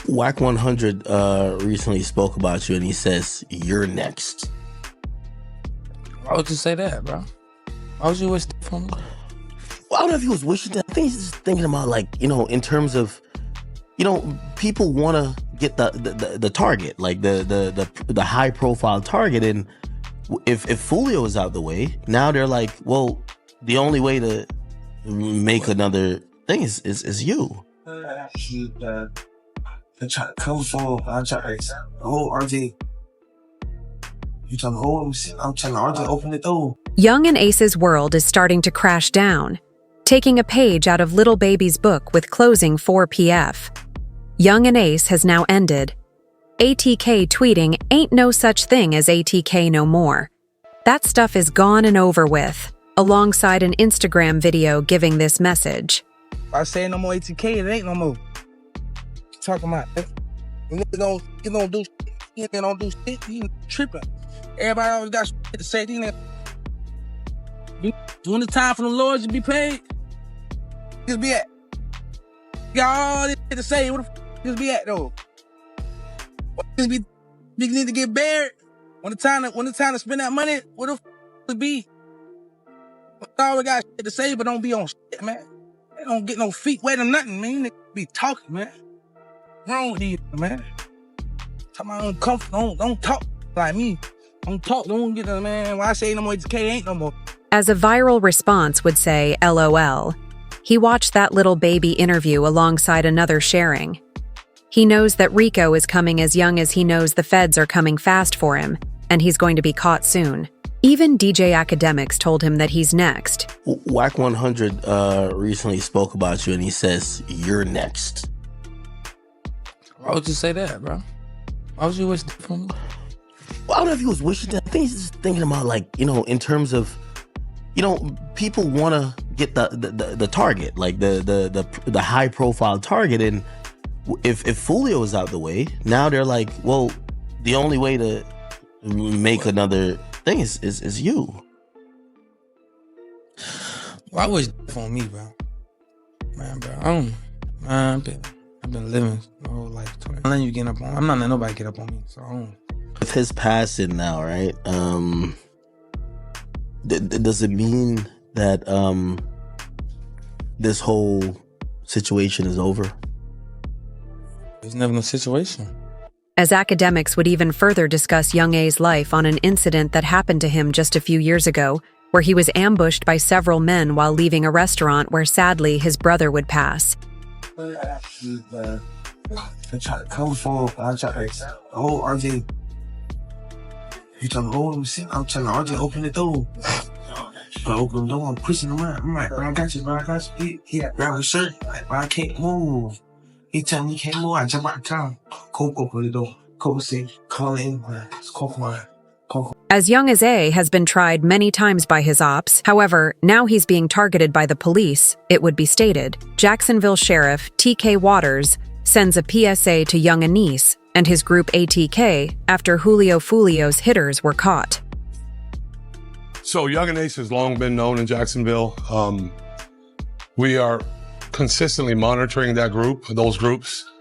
Whack 100 recently spoke about you, and he says you're next. Why would you say that, bro? Why would you wish that for me? Well, I don't know if he was wishing that. I think he's just thinking about, like, in terms of, people want to get the target, like the high profile target, and if Foolio is out the way, now they're like, well, the only way to make another thing is you. They try to come for I try to whole RJ. You trying to hold him? I'm trying to RJ open the door. Yungeen Ace's world is starting to crash down, taking a page out of Little Baby's book with closing 4 p.f. Yungeen Ace has now ended. ATK tweeting ain't no such thing as ATK no more. That stuff is gone and over with, alongside an Instagram video giving this message. If I say no more ATK, it ain't no more. Talking about you don't do shit, you don't do shit, you tripping. Everybody always got shit to say. When the time for the Lord to be paid, just be at. You got all this shit to say. What the f just be at though? Just be niggas need to get buried. When the time to spend that money, what the f it be? Always got shit to say, but don't be on shit, man. They don't get no feet wet or nothing, man. They be talking, man. Wrong with you, man. Talking about uncomfortable. Don't talk like me. Don't talk. Don't get the man. Why I say no more ATK ain't no more. As a viral response would say, LOL. He watched that Little Baby interview alongside another sharing. He knows that Rico is coming as young as he knows the feds are coming fast for him, and he's going to be caught soon. Even DJ Academics told him that he's next. Whack 100 recently spoke about you, and he says you're next. Why would you say that, bro? Why would you wish that for me? Well, I don't know if he was wishing that. I think he's just thinking about, like, in terms of, people want to get the target, like the high profile target, and if Foolio is out the way, now they're like, well, the only way to make another thing is you. Why wish that for me, bro? Man, bro, I've been living my whole life. I'm letting you get up on. I'm not letting nobody get up on me. So I don't. With his passing now, right? Does it mean that this whole situation is over? There's never no situation. As Academics would even further discuss Young A's life on an incident that happened to him just a few years ago, where he was ambushed by several men while leaving a restaurant where sadly his brother would pass. They try to come for I try to whole RJ. You trying to hold him? I'm trying to RJ open the door. I open the door, I'm pushing him out. I'm like, bro, I got you, bro, I got you. He had grabbed his shirt, like, bro, I can't move. He tell me he can't move, I jump out the car. Coke open the door. Coke say, call in, man. It's Coke, man. As Young as A has been tried many times by his ops, however, now he's being targeted by the police, it would be stated. Jacksonville Sheriff TK Waters sends a PSA to Yungeen Ace and his group ATK after Julio Foolio's hitters were caught. So Yungeen Ace has long been known in Jacksonville. We are consistently monitoring those groups.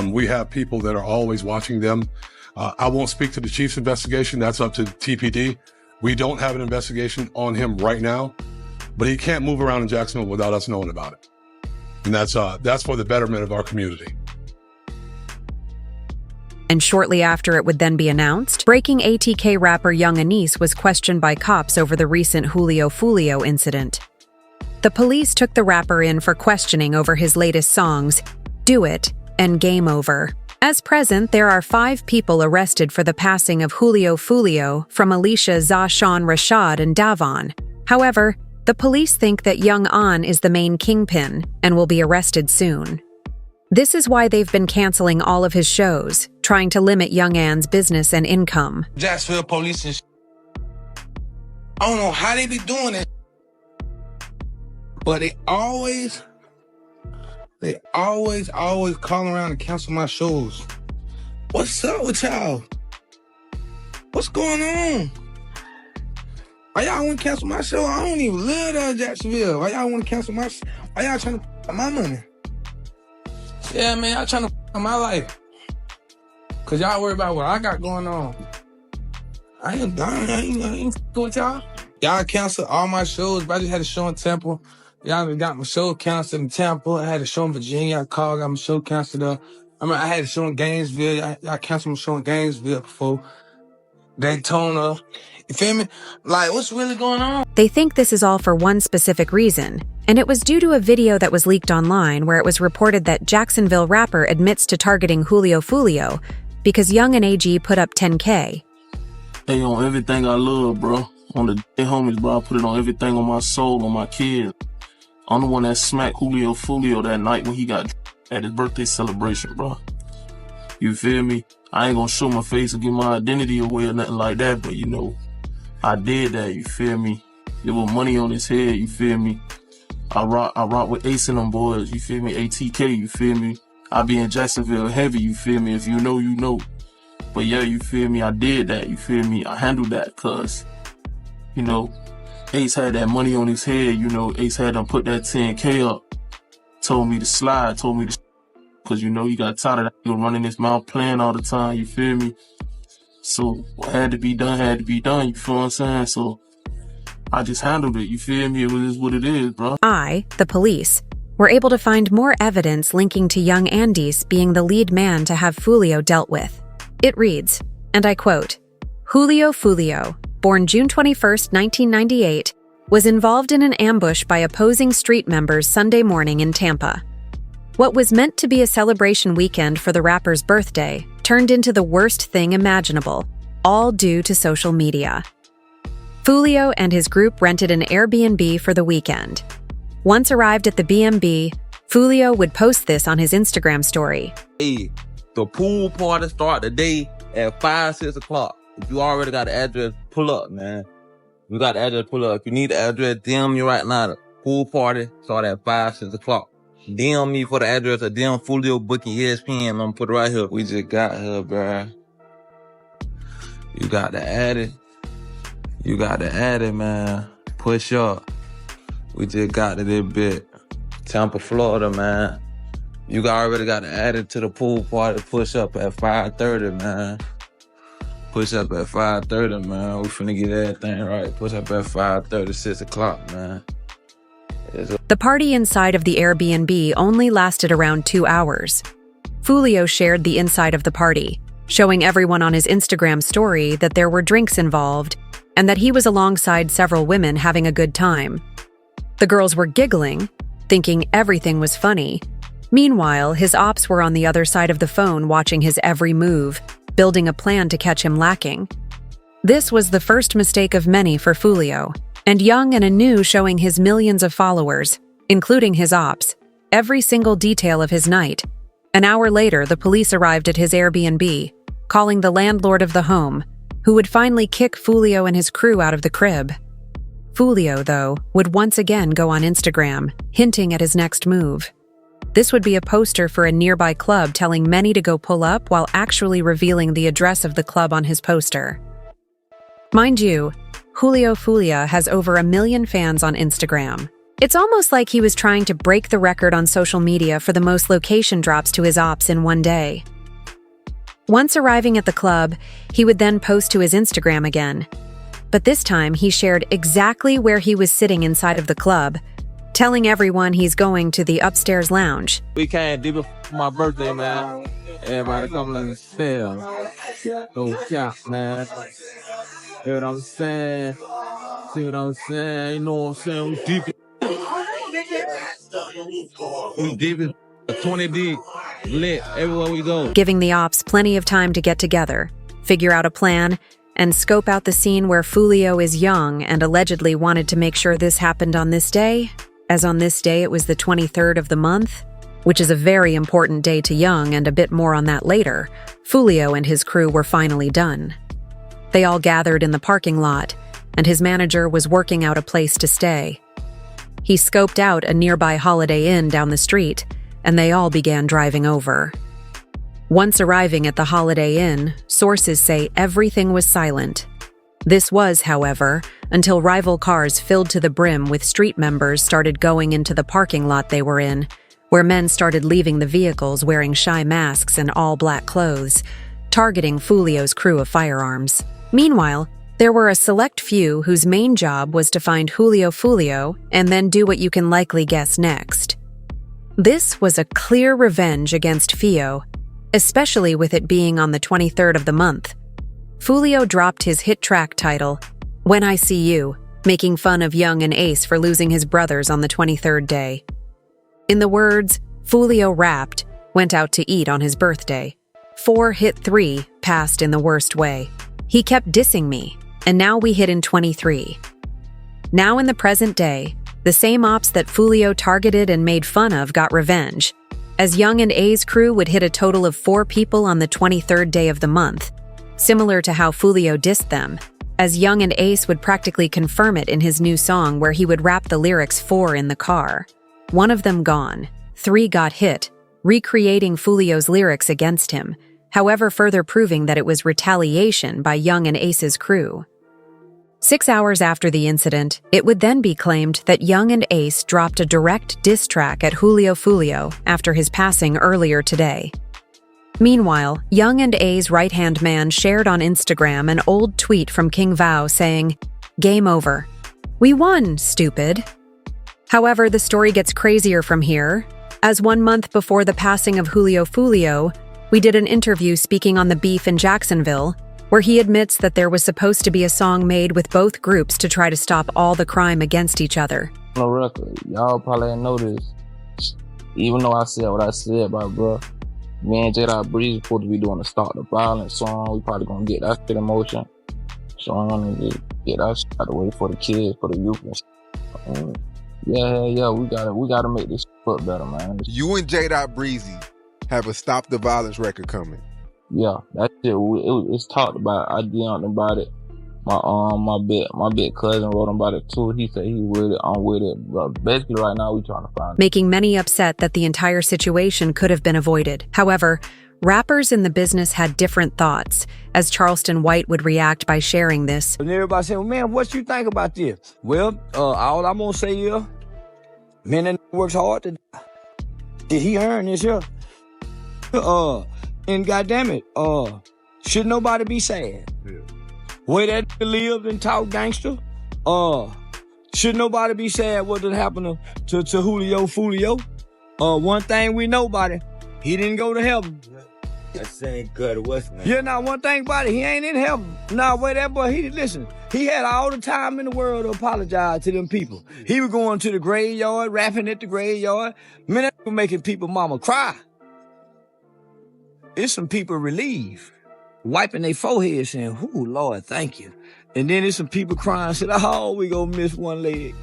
We have people that are always watching them. I won't speak to the chief's investigation. That's up to TPD. We don't have an investigation on him right now, but he can't move around in Jacksonville without us knowing about it. And that's for the betterment of our community. And shortly after it would then be announced, breaking ATK rapper Yungeen Ace was questioned by cops over the recent Julio Foolio incident. The police took the rapper in for questioning over his latest songs, Do It and Game Over. As present, there are 5 people arrested for the passing of Julio Foolio from Alicia, Zashawn, Rashad, and Davon. However, the police think that Young An is the main kingpin and will be arrested soon. This is why they've been canceling all of his shows, trying to limit Young An's business and income. Jacksonville police and I don't know how they be doing it, but they always call around and cancel my shows. What's up with y'all? What's going on? Why y'all want to cancel my show? I don't even live there in Jacksonville. Why y'all want to cancel my show? Why y'all trying to my money? Yeah, man, y'all trying to my life. Cause y'all worry about what I got going on. I ain't fucking with y'all. Y'all canceled all my shows, but I just had a show in Temple. Y'all got my show canceled in Temple. I had a show in Virginia. I called, got my show canceled up. I had a show in Gainesville. I canceled my show in Gainesville before. Daytona. You feel me? Like, what's really going on? They think this is all for one specific reason, and it was due to a video that was leaked online where it was reported that Jacksonville rapper admits to targeting Julio Foolio because Young and AG put up $10K. Hey, on everything I love, bro. On the day homies, bro, I put it on everything on my soul, on my kids. I'm the one that smacked Julio Foolio that night when he got at his birthday celebration, bro. You feel me? I ain't gonna show my face or give my identity away or nothing like that, but you know, I did that, you feel me? There was money on his head, you feel me? I rock with Ace and them boys, you feel me? ATK, you feel me? I be in Jacksonville heavy, you feel me? If you know, you know. But yeah, you feel me? I did that, you feel me? I handled that, cause, you know, Ace had that money on his head, you know, Ace had them put that 10K up, told me to slide, told me to cause you know, you got tired of that, you running this mouth playing all the time, you feel me? So what had to be done, you feel what I'm saying? So I just handled it, you feel me? It is what it is, bro. I, the police, were able to find more evidence linking to young Ace being the lead man to have Foolio dealt with. It reads, and I quote, Julio Foolio, born June 21, 1998, was involved in an ambush by opposing street members Sunday morning in Tampa. What was meant to be a celebration weekend for the rapper's birthday turned into the worst thing imaginable, all due to social media. Foolio and his group rented an Airbnb for the weekend. Once arrived at the B&B, Foolio would post this on his Instagram story. Hey, the pool party start today at 5, 6 o'clock. If you already got the address, pull up, man. You got the address, pull up. If you need the address, DM me right now. The pool party start at 5, 6 o'clock. DM me for the address or DM Foolio booking ESPN. I'm gonna put it right here. We just got here, bruh. You got to add it. You got to add it, man. Push up. We just got to this bit. Tampa, Florida, man. You already got to add it to the pool party. Push up at 5:30, man. Push up at 5:30, man. We finna get everything right. Push up at 5:30, 6 o'clock, man. The party inside of the Airbnb only lasted around 2 hours. Foolio shared the inside of the party, showing everyone on his Instagram story that there were drinks involved and that he was alongside several women having a good time. The girls were giggling, thinking everything was funny. Meanwhile, his ops were on the other side of the phone watching his every move, building a plan to catch him lacking. This was the first mistake of many for Foolio, and Young and Anu showing his millions of followers, including his ops, every single detail of his night. An hour later, the police arrived at his Airbnb, calling the landlord of the home, who would finally kick Foolio and his crew out of the crib. Foolio, though, would once again go on Instagram, hinting at his next move. This would be a poster for a nearby club telling many to go pull up while actually revealing the address of the club on his poster. Mind you, Julio Foolio has over 1 million fans on Instagram. It's almost like he was trying to break the record on social media for the most location drops to his ops in one day. Once arriving at the club, he would then post to his Instagram again. But this time, he shared exactly where he was sitting inside of the club, telling everyone he's going to the upstairs lounge. We came deep for my birthday, man. Everybody come and sell. Go shop, man. Hear what I'm saying? See what I'm saying? You know what I'm saying? We deep. We deep in 20 deep. Lit everywhere we go. Giving the ops plenty of time to get together, figure out a plan, and scope out the scene where Foolio is young and allegedly wanted to make sure this happened on this day, as on this day it was the 23rd of the month, which is a very important day to Young, and a bit more on that later. Foolio and his crew were finally done. They all gathered in the parking lot, and his manager was working out a place to stay. He scoped out a nearby Holiday Inn down the street, and they all began driving over. Once arriving at the Holiday Inn, sources say everything was silent. This was, however, until rival cars filled to the brim with street members started going into the parking lot they were in, where men started leaving the vehicles wearing shy masks and all black clothes. targeting Foolio's crew of firearms. Meanwhile, there were a select few whose main job was to find Julio Foolio and then do what you can likely guess next. This was a clear revenge against Fio, especially with it being on the 23rd of the month. Foolio dropped his hit track title, When I See You, making fun of Yungeen Ace for losing his brothers on the 23rd day. In the words, Foolio rapped, went out to eat on his birthday. 4 hit 3 passed in the worst way. He kept dissing me, and now we hit in 23. Now in the present day, the same ops that Foolio targeted and made fun of got revenge, as Yungeen A's crew would hit a total of 4 people on the 23rd day of the month, similar to how Foolio dissed them, as Yungeen Ace would practically confirm it in his new song where he would rap the lyrics 4 in the car. 1 of them gone, 3 got hit, recreating Foolio's lyrics against him, however further proving that it was retaliation by Yungeen Ace's crew. 6 hours after the incident, it would then be claimed that Yungeen Ace dropped a direct diss track at Julio Foolio after his passing earlier today. Meanwhile, Yungeen A's right-hand man shared on Instagram an old tweet from King Vao saying, "Game over. We won, stupid." However, the story gets crazier from here, as 1 month before the passing of Julio Foolio, we did an interview speaking on the beef in Jacksonville, where he admits that there was supposed to be a song made with both groups to try to stop all the crime against each other. On the record, y'all probably didn't know this. Even though I said what I said, bro, me and J. Breeze supposed to be doing the Stop the Violence song. We probably gonna get that shit in motion. So I'm gonna get that shit out of the way for the kids, for the youth and shit. Yeah, we gotta make this foot better, man. You and J. Breezy have a Stop the Violence record coming. Yeah, that shit. It's talked about. I DM'd about it. My big cousin wrote about it too. He said he with it. I'm with it. But basically, right now we trying to find it. Making many upset that the entire situation could have been avoided. However, rappers in the business had different thoughts, as Charleston White would react by sharing this. And everybody said, well, man, what you think about this? Well, all I'm gonna say is, man, that works hard to die. Did he earn this here? And goddamn it, should nobody be sad? Yeah. Way that lived and talk gangster, should nobody be sad what did happen to Julio Foolio? One thing we know about it, he didn't go to heaven. That ain't good. What's man? Yeah, now one thing about it, he ain't in heaven. Nah, wait, that boy, he had all the time in the world to apologize to them people. He was going to the graveyard, rapping at the graveyard. Man, that was making people mama cry. It's some people relieved, wiping their forehead saying, "Ooh, Lord, thank you." And then there's some people crying, saying, "Oh, we gonna miss one leg."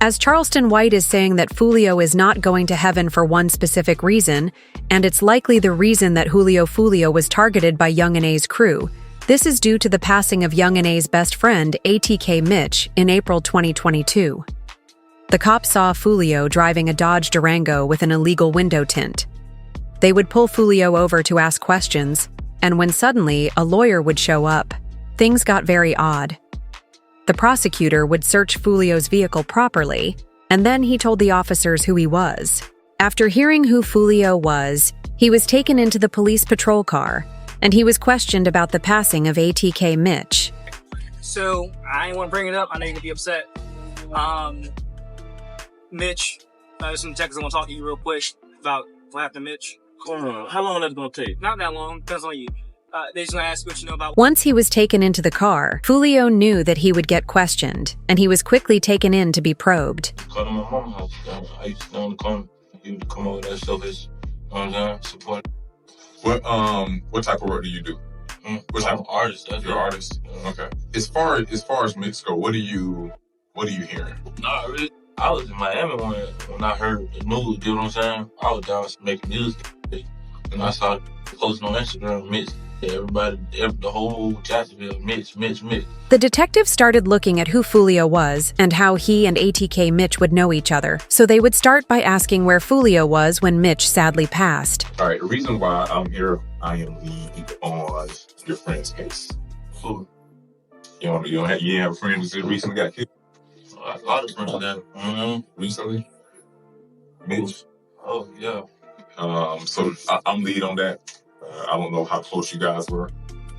As Charleston White is saying that Foolio is not going to heaven for one specific reason, and it's likely the reason that Julio Foolio was targeted by Yungeen A's crew. This is due to the passing of Yungeen A's best friend, ATK Mitch, in April 2022. The cops saw Foolio driving a Dodge Durango with an illegal window tint. They would pull Foolio over to ask questions, and when suddenly a lawyer would show up, things got very odd. The prosecutor would search Foolio's vehicle properly, and then he told the officers who he was. After hearing who Foolio was, he was taken into the police patrol car, and he was questioned about the passing of ATK Mitch. So, I ain't want to bring it up. I know you're going to be upset. Mitch, some Texas, I want to talk to you real quick about what happened to Mitch. How long that's gonna take? Not that long. Depends on you. They just gonna ask what you know about. Once he was taken into the car, Foolio knew that he would get questioned, and he was quickly taken in to be probed. Come to my mom's house. I used to know to come. He would come over there, show his, support. What type of work do you do? What type of artist? You're an artist. Okay. As far as mix go, what are you hearing? Nah, really. I was in Miami when I heard the news. You know what I'm saying? I was down making music. And I saw posting on Instagram, Mitch, everybody, the whole Jacksonville, Mitch. The detective started looking at who Foolio was and how he and ATK Mitch would know each other, so they would start by asking where Foolio was when Mitch sadly passed. All right, the reason why I'm here, I am leading on your friend's case. Who? You have a friend who recently got killed? A lot of friends got recently. Mitch. Oh, yeah. So I'm lead on that. I don't know how close you guys were.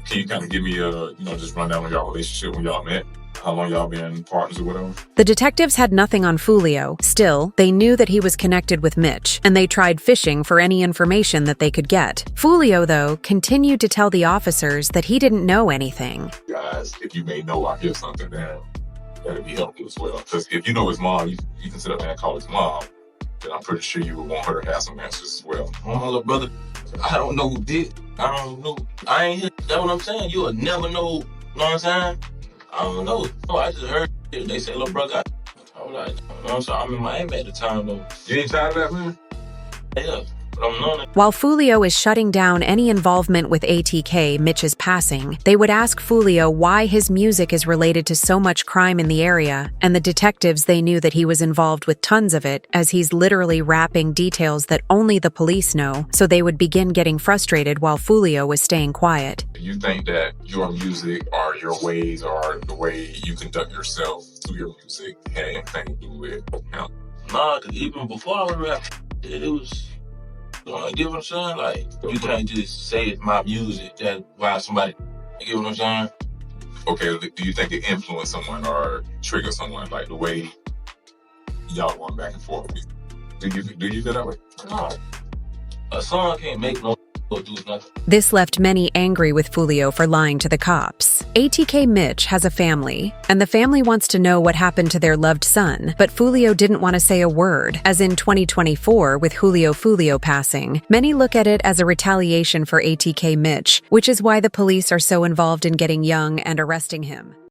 Can you kind of give me a, just rundown on y'all relationship when y'all met? How long y'all been partners or whatever? The detectives had nothing on Foolio. Still, they knew that he was connected with Mitch, and they tried fishing for any information that they could get. Foolio, though, continued to tell the officers that he didn't know anything. Guys, if you may know I hear something, then that'd be helpful as well. Because if you know his mom, you can sit up there and call his mom, then I'm pretty sure you would want her to have some answers as well. Oh, my little brother, I don't know who did. I don't know. I ain't here. That's what I'm saying. You'll never know. You know what I'm saying? I don't know. No, I just heard it. They say, little brother. I was like, you know, so I'm in Miami at the time, though. You ain't tired of that, man? Yeah, but I'm knowing it. While Foolio is shutting down any involvement with ATK, Mitch's passing, they would ask Foolio why his music is related to so much crime in the area, and the detectives, they knew that he was involved with tons of it, as he's literally rapping details that only the police know, so they would begin getting frustrated while Foolio was staying quiet. You think that your music or your ways or the way you conduct yourself through your music had anything to do with him? Nah, because even before I was rapping, it was... You know, get what I'm saying? Like, you can't just say it's my music, that's why somebody, you get what I'm saying? Okay, do you think it influenced someone or triggered someone, like the way y'all going back and forth? Do you feel that way? No. A song can't make no do nothing. This left many angry with Foolio for lying to the cops. ATK Mitch has a family, and the family wants to know what happened to their loved son, but Foolio didn't want to say a word, as in 2024 with Julio Foolio passing. Many look at it as a retaliation for ATK Mitch, which is why the police are so involved in getting Young and arresting him.